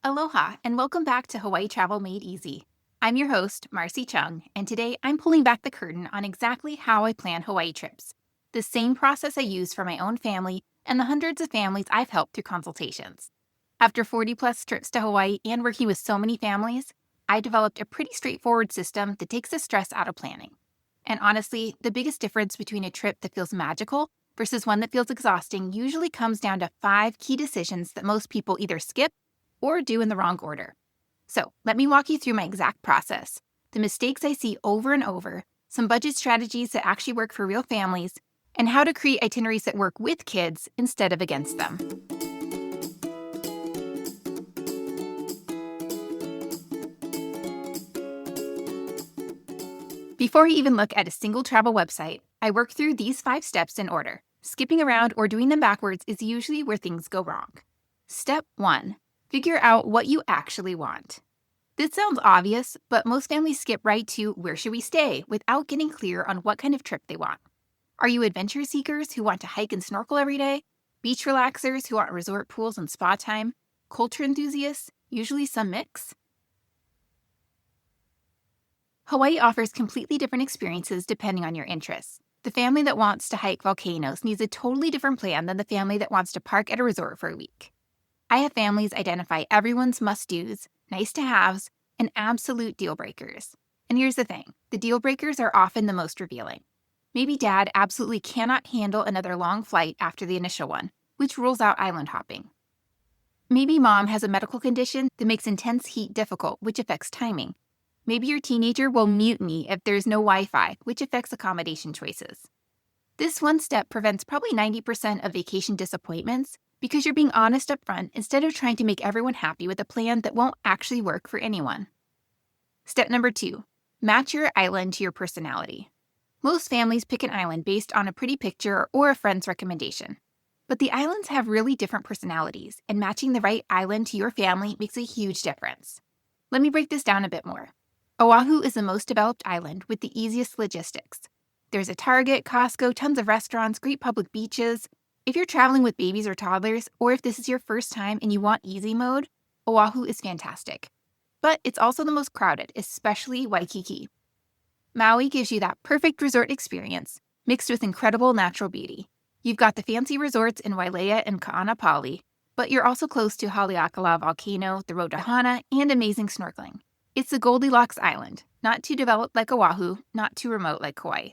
Aloha, and welcome back to Hawaii Travel Made Easy. I'm your host, Marcie Cheung, and today I'm pulling back the curtain on exactly how I plan Hawaii trips. The same process I use for my own family and the hundreds of families I've helped through consultations. After 40 plus trips to Hawaii and working with so many families, I developed a pretty straightforward system that takes the stress out of planning. And honestly, the biggest difference between a trip that feels magical versus one that feels exhausting usually comes down to 5 key decisions that most people either skip or do in the wrong order. So let me walk you through my exact process, the mistakes I see over and over, some budget strategies that actually work for real families, and how to create itineraries that work with kids instead of against them. Before I even look at a single travel website, I work through these 5 steps in order. Skipping around or doing them backwards is usually where things go wrong. Step 1. Figure out what you actually want. This sounds obvious, but most families skip right to where should we stay without getting clear on what kind of trip they want. Are you adventure seekers who want to hike and snorkel every day? Beach relaxers who want resort pools and spa time? Culture enthusiasts? Usually some mix. Hawaii offers completely different experiences depending on your interests. The family that wants to hike volcanoes needs a totally different plan than the family that wants to park at a resort for a week. I have families identify everyone's must-dos, nice-to-haves, and absolute deal breakers. And here's the thing, the deal breakers are often the most revealing. Maybe dad absolutely cannot handle another long flight after the initial one, which rules out island hopping. Maybe mom has a medical condition that makes intense heat difficult, which affects timing. Maybe your teenager will mutiny if there's no Wi-Fi, which affects accommodation choices. This one step prevents probably 90% of vacation disappointments because you're being honest up front instead of trying to make everyone happy with a plan that won't actually work for anyone. Step number 2, match your island to your personality. Most families pick an island based on a pretty picture or a friend's recommendation. But the islands have really different personalities, and matching the right island to your family makes a huge difference. Let me break this down a bit more. Oahu is the most developed island with the easiest logistics. There's a Target, Costco, tons of restaurants, great public beaches. If you're traveling with babies or toddlers, or if this is your first time and you want easy mode, Oahu is fantastic. But it's also the most crowded, especially Waikiki. Maui gives you that perfect resort experience, mixed with incredible natural beauty. You've got the fancy resorts in Wailea and Ka'anapali, but you're also close to Haleakala Volcano, the road to Hana, and amazing snorkeling. It's the Goldilocks Island, not too developed like Oahu, not too remote like Kauai.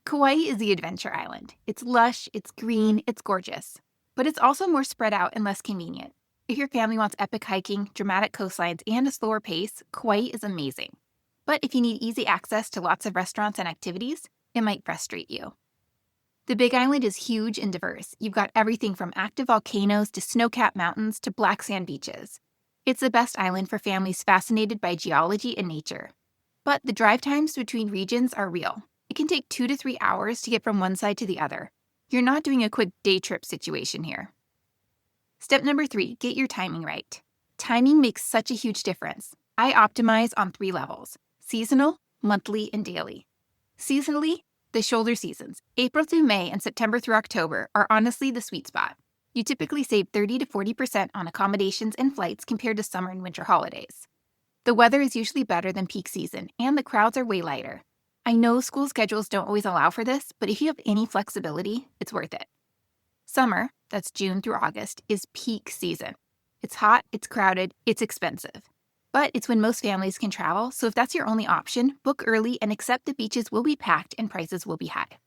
Kauai is the adventure island. It's lush, it's green, it's gorgeous. But it's also more spread out and less convenient. If your family wants epic hiking, dramatic coastlines, and a slower pace, Kauai is amazing. But if you need easy access to lots of restaurants and activities, it might frustrate you. The Big Island is huge and diverse. You've got everything from active volcanoes to snow-capped mountains to black sand beaches. It's the best island for families fascinated by geology and nature. But the drive times between regions are real. It can take 2 to 3 hours to get from one side to the other. You're not doing a quick day trip situation here. Step number 3, get your timing right. Timing makes such a huge difference. I optimize on 3 levels: seasonal, monthly, and daily. Seasonally, the shoulder seasons, April through May and September through October, are honestly the sweet spot. You typically save 30 to 40% on accommodations and flights compared to summer and winter holidays. The weather is usually better than peak season, and the crowds are way lighter. I know school schedules don't always allow for this, but if you have any flexibility, it's worth it. Summer, that's June through August, is peak season. It's hot, it's crowded, it's expensive. But it's when most families can travel, so if that's your only option, book early and accept the beaches will be packed and prices will be high.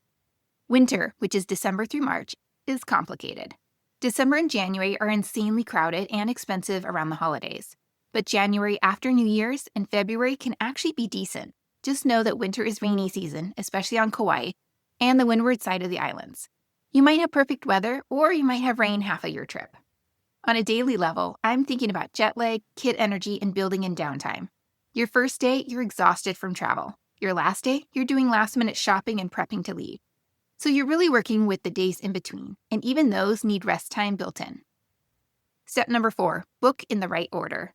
Winter, which is December through March, is complicated. December and January are insanely crowded and expensive around the holidays. But January after New Year's and February can actually be decent. Just know that winter is rainy season, especially on Kauai, and the windward side of the islands. You might have perfect weather, or you might have rain half of your trip. On a daily level, I'm thinking about jet lag, kid energy, and building in downtime. Your first day, you're exhausted from travel. Your last day, you're doing last-minute shopping and prepping to leave. So you're really working with the days in between, and even those need rest time built in. Step number 4, book in the right order.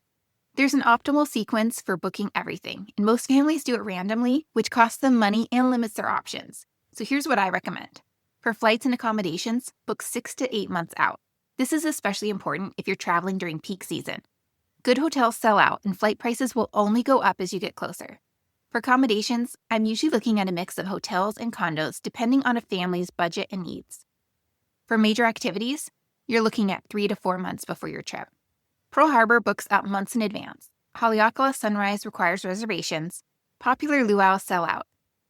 There's an optimal sequence for booking everything, and most families do it randomly, which costs them money and limits their options. So here's what I recommend. For flights and accommodations, book 6 to 8 months out. This is especially important if you're traveling during peak season. Good hotels sell out, and flight prices will only go up as you get closer. For accommodations, I'm usually looking at a mix of hotels and condos depending on a family's budget and needs. For major activities, you're looking at 3 to 4 months before your trip. Pearl Harbor books out months in advance. Haleakala Sunrise requires reservations. Popular luau's sell out.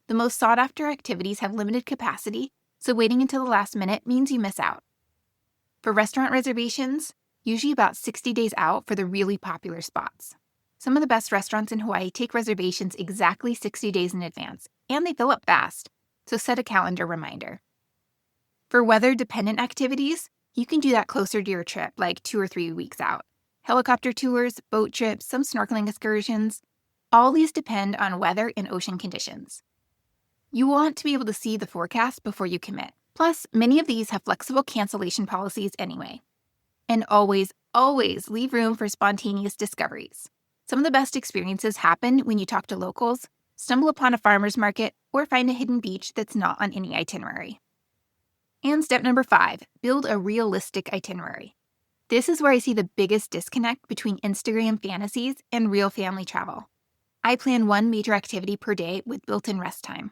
The most sought-after activities have limited capacity, so waiting until the last minute means you miss out. For restaurant reservations, usually about 60 days out for the really popular spots. Some of the best restaurants in Hawaii take reservations exactly 60 days in advance, and they fill up fast, so set a calendar reminder. For weather-dependent activities, you can do that closer to your trip, like 2 or 3 weeks out. Helicopter tours, boat trips, some snorkeling excursions, all these depend on weather and ocean conditions. You want to be able to see the forecast before you commit. Plus, many of these have flexible cancellation policies anyway. And always, always leave room for spontaneous discoveries. Some of the best experiences happen when you talk to locals, stumble upon a farmer's market, or find a hidden beach that's not on any itinerary. And step number 5, build a realistic itinerary. This is where I see the biggest disconnect between Instagram fantasies and real family travel. I plan 1 major activity per day with built-in rest time.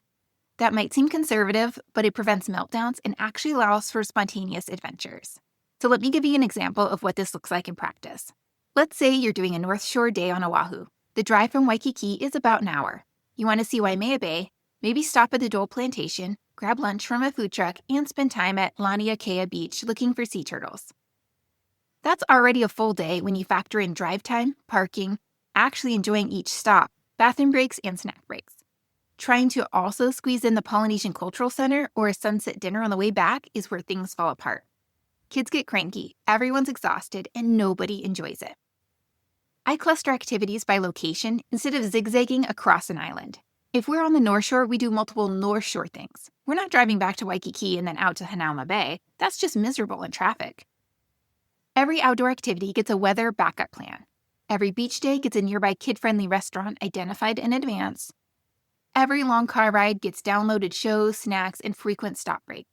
That might seem conservative, but it prevents meltdowns and actually allows for spontaneous adventures. So let me give you an example of what this looks like in practice. Let's say you're doing a North Shore day on Oahu. The drive from Waikiki is about an hour. You want to see Waimea Bay, maybe stop at the Dole Plantation, grab lunch from a food truck, and spend time at Laniakea Beach looking for sea turtles. That's already a full day when you factor in drive time, parking, actually enjoying each stop, bathroom breaks, and snack breaks. Trying to also squeeze in the Polynesian Cultural Center or a sunset dinner on the way back is where things fall apart. Kids get cranky, everyone's exhausted, and nobody enjoys it. I cluster activities by location instead of zigzagging across an island. If we're on the North Shore, we do multiple North Shore things. We're not driving back to Waikiki and then out to Hanauma Bay. That's just miserable in traffic. Every outdoor activity gets a weather backup plan. Every beach day gets a nearby kid-friendly restaurant identified in advance. Every long car ride gets downloaded shows, snacks, and frequent stop breaks.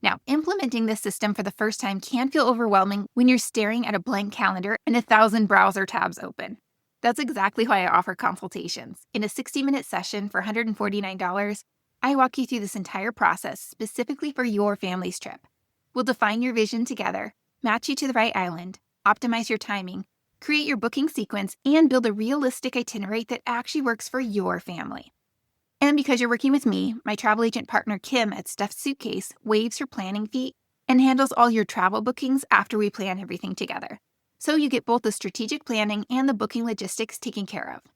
Now, implementing this system for the first time can feel overwhelming when you're staring at a blank calendar and 1,000 browser tabs open. That's exactly why I offer consultations. In a 60-minute session for $149, I walk you through this entire process specifically for your family's trip. We'll define your vision together, match you to the right island, optimize your timing, create your booking sequence, and build a realistic itinerary that actually works for your family. And because you're working with me, my travel agent partner Kim at Stuffed Suitcase waives your planning fee and handles all your travel bookings after we plan everything together. So you get both the strategic planning and the booking logistics taken care of.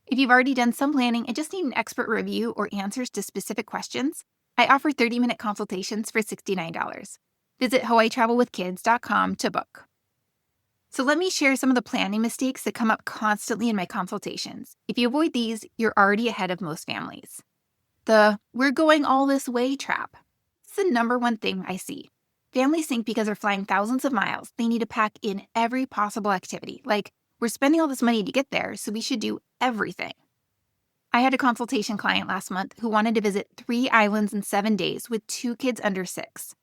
If you've already done some planning and just need an expert review or answers to specific questions, I offer 30-minute consultations for $69. Visit hawaiitravelwithkids.com to book. So let me share some of the planning mistakes that come up constantly in my consultations. If you avoid these, you're already ahead of most families. The "we're going all this way" trap. It's the number one thing I see. Families think because they're flying thousands of miles, they need to pack in every possible activity. Like, we're spending all this money to get there, so we should do everything. I had a consultation client last month who wanted to visit 3 islands in 7 days with 2 kids under 6.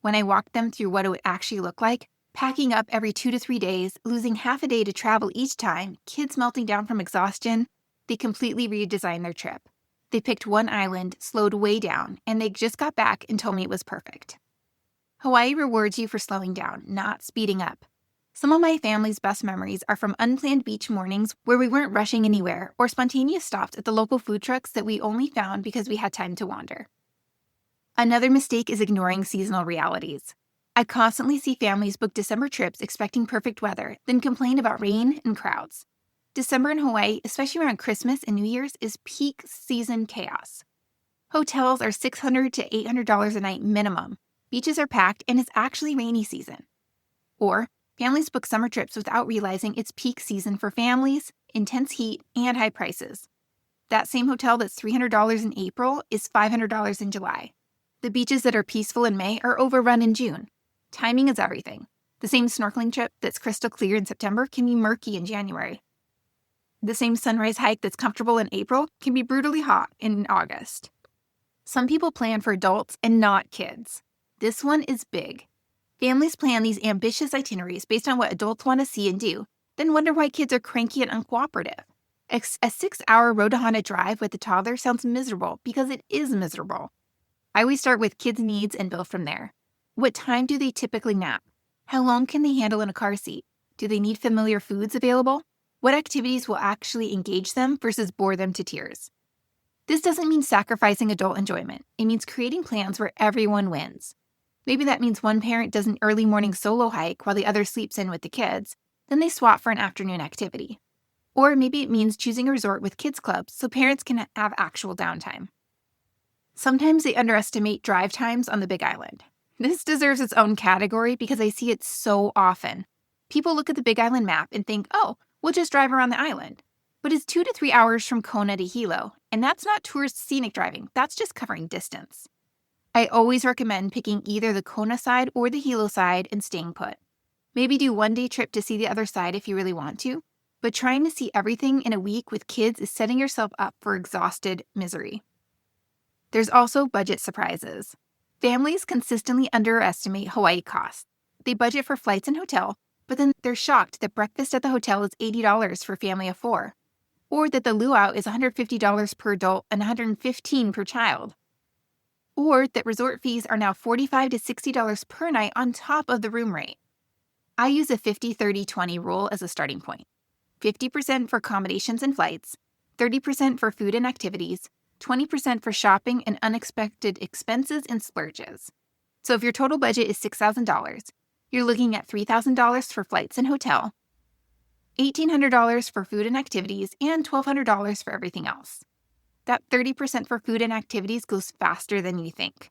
When I walked them through what it would actually look like, packing up every 2 to 3 days, losing half a day to travel each time, kids melting down from exhaustion, they completely redesigned their trip. They picked one island, slowed way down, and they just got back and told me it was perfect. Hawaii rewards you for slowing down, not speeding up. Some of my family's best memories are from unplanned beach mornings where we weren't rushing anywhere, or spontaneous stops at the local food trucks that we only found because we had time to wander. Another mistake is ignoring seasonal realities. I constantly see families book December trips expecting perfect weather, then complain about rain and crowds. December in Hawaii, especially around Christmas and New Year's, is peak season chaos. Hotels are $600 to $800 a night minimum. Beaches are packed, and it's actually rainy season. Or families book summer trips without realizing it's peak season for families, intense heat, and high prices. That same hotel that's $300 in April is $500 in July. The beaches that are peaceful in May are overrun in June. Timing is everything. The same snorkeling trip that's crystal clear in September can be murky in January. The same sunrise hike that's comfortable in April can be brutally hot in August. Some people plan for adults and not kids. This one is big. Families plan these ambitious itineraries based on what adults want to see and do, then wonder why kids are cranky and uncooperative. A 6-hour road to Honda drive with a toddler sounds miserable because it is miserable. I always start with kids' needs and build from there. What time do they typically nap? How long can they handle in a car seat? Do they need familiar foods available? What activities will actually engage them versus bore them to tears? This doesn't mean sacrificing adult enjoyment. It means creating plans where everyone wins. Maybe that means one parent does an early morning solo hike while the other sleeps in with the kids, then they swap for an afternoon activity. Or maybe it means choosing a resort with kids clubs so parents can have actual downtime. Sometimes they underestimate drive times on the Big Island. This deserves its own category because I see it so often. People look at the Big Island map and think, oh, we'll just drive around the island. But it's 2 to 3 hours from Kona to Hilo, and that's not tourist scenic driving, that's just covering distance. I always recommend picking either the Kona side or the Hilo side and staying put. Maybe do one day trip to see the other side if you really want to, but trying to see everything in a week with kids is setting yourself up for exhausted misery. There's also budget surprises. Families consistently underestimate Hawaii costs. They budget for flights and hotel, but then they're shocked that breakfast at the hotel is $80 for a family of 4, or that the luau is $150 per adult and $115 per child, or that resort fees are now $45 to $60 per night on top of the room rate. I use a 50-30-20 rule as a starting point. 50% for accommodations and flights, 30% for food and activities, 20% for shopping and unexpected expenses and splurges. So if your total budget is $6,000, you're looking at $3,000 for flights and hotel, $1,800 for food and activities, and $1,200 for everything else. That 30% for food and activities goes faster than you think.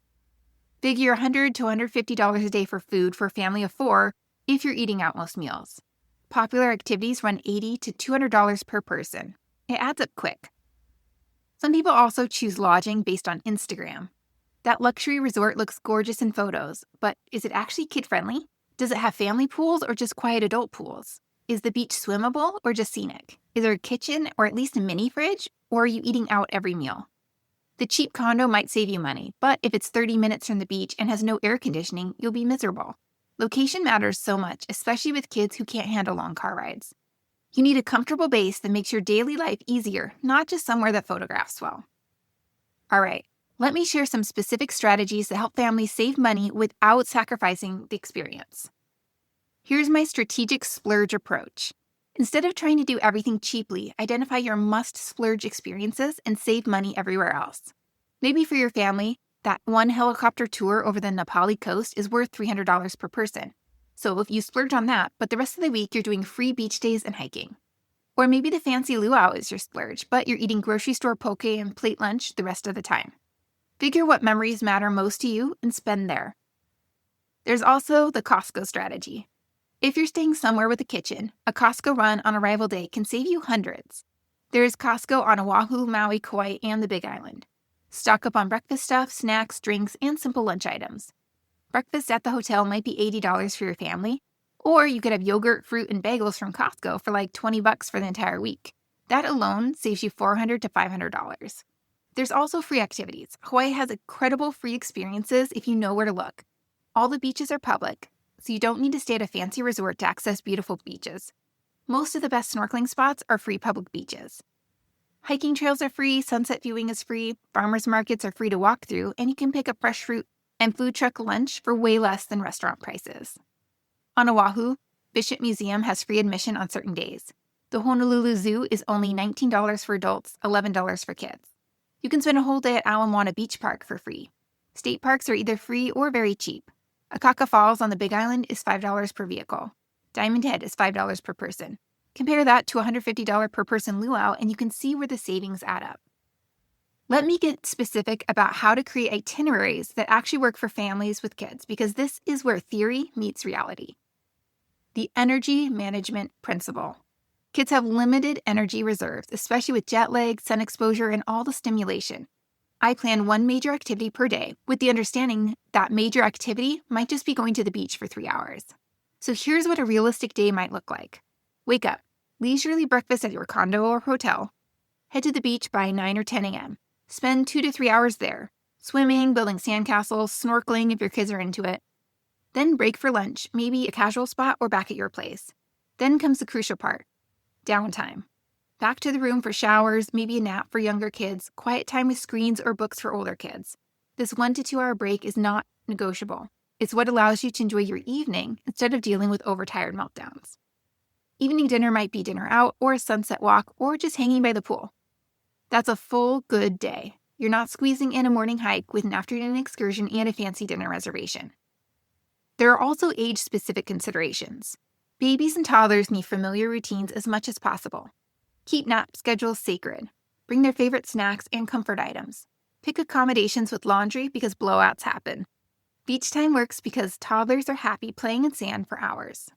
Figure $100 to $150 a day for food for a family of 4 if you're eating out most meals. Popular activities run $80 to $200 per person. It adds up quick. Some people also choose lodging based on Instagram. That luxury resort looks gorgeous in photos, but is it actually kid-friendly? Does it have family pools or just quiet adult pools? Is the beach swimmable or just scenic? Is there a kitchen or at least a mini fridge, or are you eating out every meal? The cheap condo might save you money, but if it's 30 minutes from the beach and has no air conditioning, you'll be miserable. Location matters so much, especially with kids who can't handle long car rides. You need a comfortable base that makes your daily life easier, not just somewhere that photographs well. All right, let me share some specific strategies that help families save money without sacrificing the experience. Here's my strategic splurge approach. Instead of trying to do everything cheaply, identify your must-splurge experiences and save money everywhere else. Maybe for your family, that one helicopter tour over the Nepali coast is worth $300 per person. So if you splurge on that, but the rest of the week you're doing free beach days and hiking. Or maybe the fancy luau is your splurge, but you're eating grocery store poke and plate lunch the rest of the time. Figure what memories matter most to you and spend there. There's also the Costco strategy. If you're staying somewhere with a kitchen, a Costco run on arrival day can save you hundreds. There is Costco on Oahu, Maui, Kauai, and the Big Island. Stock up on breakfast stuff, snacks, drinks, and simple lunch items. Breakfast at the hotel might be $80 for your family, or you could have yogurt, fruit, and bagels from Costco for like $20 for the entire week. That alone saves you $400 to $500. There's also free activities. Hawaii has incredible free experiences if you know where to look. All the beaches are public, so you don't need to stay at a fancy resort to access beautiful beaches. Most of the best snorkeling spots are free public beaches. Hiking trails are free, sunset viewing is free, farmers markets are free to walk through, and you can pick up fresh fruit and food truck lunch for way less than restaurant prices. On Oahu, Bishop Museum has free admission on certain days. The Honolulu Zoo is only $19 for adults, $11 for kids. You can spend a whole day at Ala Moana Beach Park for free. State parks are either free or very cheap. Akaka Falls on the Big Island is $5 per vehicle. Diamond Head is $5 per person. Compare that to a $150 per person luau and you can see where the savings add up. Let me get specific about how to create itineraries that actually work for families with kids, because this is where theory meets reality. The energy management principle. Kids have limited energy reserves, especially with jet lag, sun exposure, and all the stimulation. I plan one major activity per day with the understanding that major activity might just be going to the beach for 3 hours. So here's what a realistic day might look like. Wake up, leisurely breakfast at your condo or hotel. Head to the beach by 9 or 10 a.m. Spend 2 to 3 hours there, swimming, building sandcastles, snorkeling if your kids are into it. Then break for lunch, maybe a casual spot or back at your place. Then comes the crucial part, downtime. Back to the room for showers, maybe a nap for younger kids, quiet time with screens or books for older kids. This 1 to 2 hour break is not negotiable. It's what allows you to enjoy your evening instead of dealing with overtired meltdowns. Evening dinner might be dinner out or a sunset walk or just hanging by the pool. That's a full, good day. You're not squeezing in a morning hike with an afternoon excursion and a fancy dinner reservation. There are also age-specific considerations. Babies and toddlers need familiar routines as much as possible. Keep nap schedules sacred. Bring their favorite snacks and comfort items. Pick accommodations with laundry because blowouts happen. Beach time works because toddlers are happy playing in sand for hours.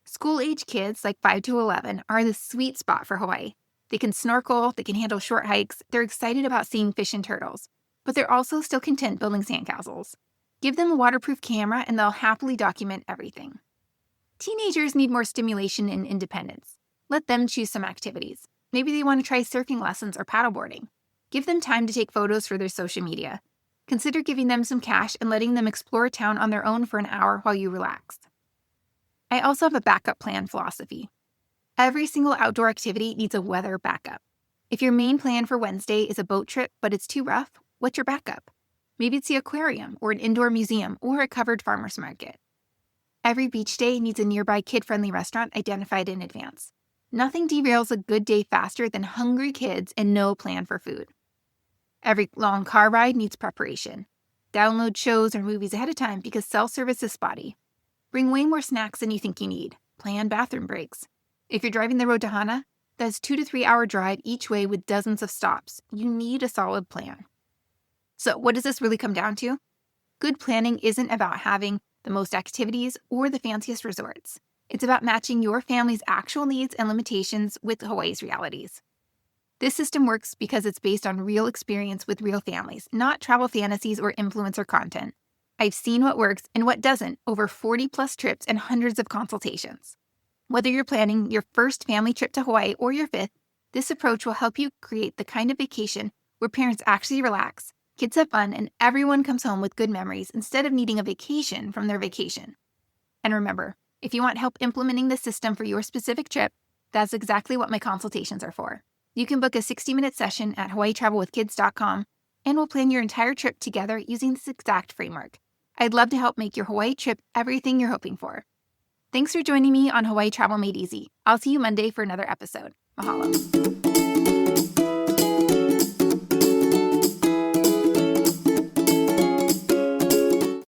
School-age kids, like 5 to 11, are the sweet spot for Hawaii. They can snorkel, they can handle short hikes, they're excited about seeing fish and turtles, but they're also still content building sandcastles. Give them a waterproof camera and they'll happily document everything. Teenagers need more stimulation and independence. Let them choose some activities. Maybe they want to try surfing lessons or paddleboarding. Give them time to take photos for their social media. Consider giving them some cash and letting them explore a town on their own for an hour while you relax. I also have a backup plan philosophy. Every single outdoor activity needs a weather backup. If your main plan for Wednesday is a boat trip but it's too rough, what's your backup? Maybe it's the aquarium or an indoor museum or a covered farmer's market. Every beach day needs a nearby kid-friendly restaurant identified in advance. Nothing derails a good day faster than hungry kids and no plan for food. Every long car ride needs preparation. Download shows or movies ahead of time because self-service is spotty. Bring way more snacks than you think you need. Plan bathroom breaks. If you're driving the road to Hana, that's 2 to 3 hour drive each way with dozens of stops. You need a solid plan. So what does this really come down to? Good planning isn't about having the most activities or the fanciest resorts. It's about matching your family's actual needs and limitations with Hawaii's realities. This system works because it's based on real experience with real families, not travel fantasies or influencer content. I've seen what works and what doesn't over 40 plus trips and hundreds of consultations. Whether you're planning your first family trip to Hawaii or your 5th, this approach will help you create the kind of vacation where parents actually relax, kids have fun, and everyone comes home with good memories instead of needing a vacation from their vacation. And remember, if you want help implementing the system for your specific trip, that's exactly what my consultations are for. You can book a 60-minute session at hawaiitravelwithkids.com and we'll plan your entire trip together using this exact framework. I'd love to help make your Hawaii trip everything you're hoping for. Thanks for joining me on Hawaii Travel Made Easy. I'll see you Monday for another episode. Mahalo.